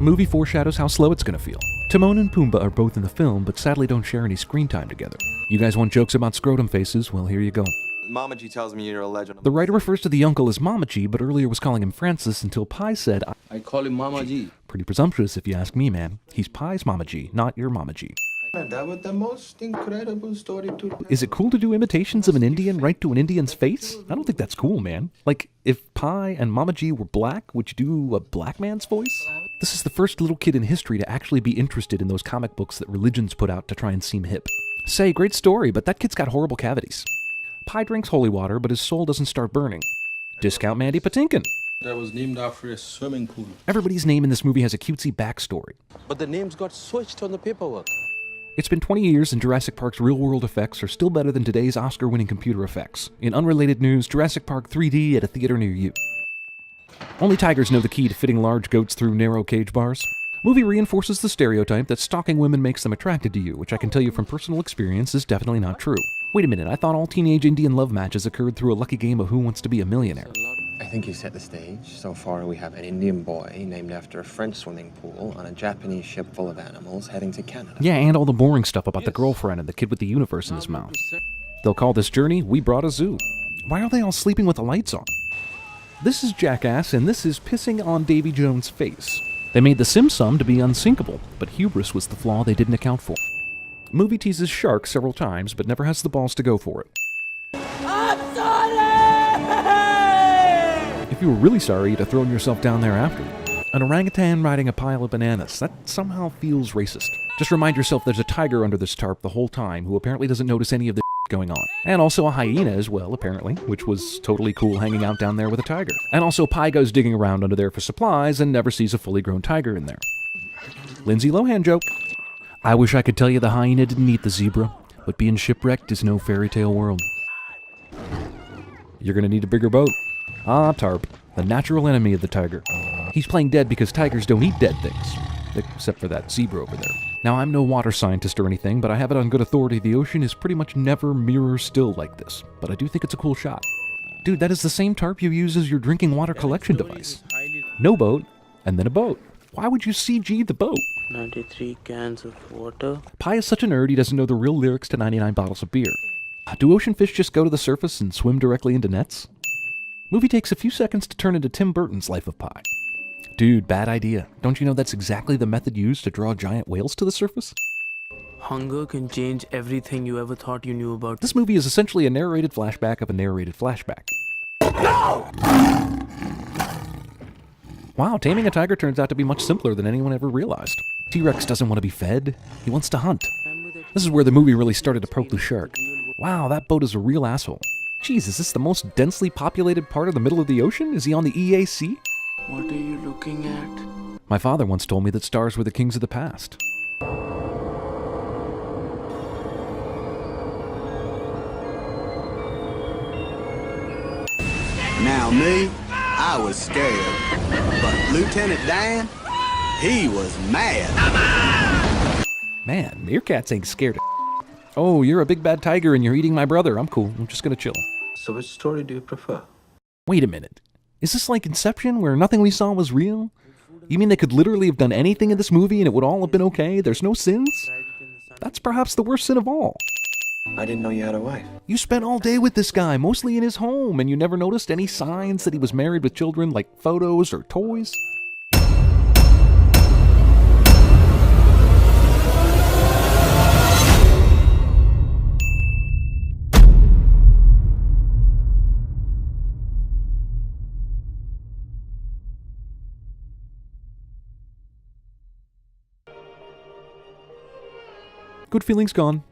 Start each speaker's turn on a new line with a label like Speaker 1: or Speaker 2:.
Speaker 1: Movie foreshadows how slow it's gonna feel. Timon and Pumbaa are both in the film, but sadly don't share any screen time together. You guys want jokes about scrotum faces? Well, here you go.
Speaker 2: Mama G tells me you're a legend.
Speaker 1: The writer refers to the uncle as Mama G, but earlier was calling him Francis until Pi said,
Speaker 3: I call him Mama G.
Speaker 1: Pretty presumptuous if you ask me, man. He's Pi's Mama G, not your Mama G.
Speaker 3: That was the most incredible story to...
Speaker 1: Is it cool to do imitations of an Indian right to an Indian's face? I don't think that's cool, man. Like, if Pi and Mama G were black, would you do a black man's voice? This is the first little kid in history to actually be interested in those comic books that religions put out to try and seem hip. Say, great story, but that kid's got horrible cavities. Pi drinks holy water, but his soul doesn't start burning. Discount Mandy Patinkin.
Speaker 3: That was named after a swimming pool.
Speaker 1: Everybody's name in this movie has a cutesy backstory.
Speaker 4: But the names got switched on the paperwork.
Speaker 1: It's been 20 years and Jurassic Park's real-world effects are still better than today's Oscar-winning computer effects. In unrelated news, Jurassic Park 3D at a theater near you. Only tigers know the key to fitting large goats through narrow cage bars. Movie reinforces the stereotype that stalking women makes them attracted to you, which I can tell you from personal experience is definitely not true. Wait a minute, I thought all teenage Indian love matches occurred through a lucky game of Who Wants to Be a Millionaire.
Speaker 5: I think you set the stage. So far, we have an Indian boy named after a French swimming pool on a Japanese ship full of animals heading to Canada.
Speaker 1: Yeah, and all the boring stuff about the girlfriend and the kid with the universe in his mouth. They'll call this journey, We Brought a Zoo. Why are they all sleeping with the lights on? This is Jackass, and this is pissing on Davy Jones' face. They made the Sim Sum to be unsinkable, but hubris was the flaw they didn't account for. The movie teases sharks several times, but never has the balls to go for it.
Speaker 6: I'm sorry!
Speaker 1: If you were really sorry, you'd have thrown yourself down there after. An orangutan riding a pile of bananas. That somehow feels racist. Just remind yourself there's a tiger under this tarp the whole time who apparently doesn't notice any of the going on. And also a hyena as well, apparently, which was totally cool hanging out down there with a tiger. And also Pi goes digging around under there for supplies and never sees a fully grown tiger in there. Lindsay Lohan joke. I wish I could tell you the hyena didn't eat the zebra, but being shipwrecked is no fairy tale world. You're gonna need a bigger boat. Ah, tarp, the natural enemy of the tiger. He's playing dead because tigers don't eat dead things. Except for that zebra over there. Now, I'm no water scientist or anything, but I have it on good authority the ocean is pretty much never mirror still like this. But I do think it's a cool shot. Dude, that is the same tarp you use as your drinking water collection device. No boat, and then a boat. Why would you CG the boat?
Speaker 7: 93 cans of water.
Speaker 1: Pi is such a nerd he doesn't know the real lyrics to 99 bottles of beer. Do ocean fish just go to the surface and swim directly into nets? Movie takes a few seconds to turn into Tim Burton's Life of Pi. Dude, bad idea. Don't you know that's exactly the method used to draw giant whales to the surface?
Speaker 7: Hunger can change everything you ever thought you knew about.
Speaker 1: This movie is essentially a narrated flashback of a narrated flashback.
Speaker 6: No!
Speaker 1: Wow, taming a tiger turns out to be much simpler than anyone ever realized. T-Rex doesn't want to be fed, he wants to hunt. This is where the movie really started to poke the shark. Wow, that boat is a real asshole. Jeez, is this the most densely populated part of the middle of the ocean? Is he on the EAC?
Speaker 7: What are you looking at?
Speaker 1: My father once told me that stars were the kings of the past.
Speaker 8: Now me, I was scared, but Lieutenant Dan, he was mad.
Speaker 1: Man, meerkats ain't scared of Oh, you're a big bad tiger and you're eating my brother. I'm cool. I'm just gonna chill.
Speaker 3: So which story do you prefer?
Speaker 1: Wait a minute. Is this like Inception, where nothing we saw was real? You mean they could literally have done anything in this movie and it would all have been okay? There's no sins? That's perhaps the worst sin of all.
Speaker 5: I didn't know you had a wife.
Speaker 1: You spent all day with this guy, mostly in his home, and you never noticed any signs that he was married with children, like photos or toys? Good feelings gone.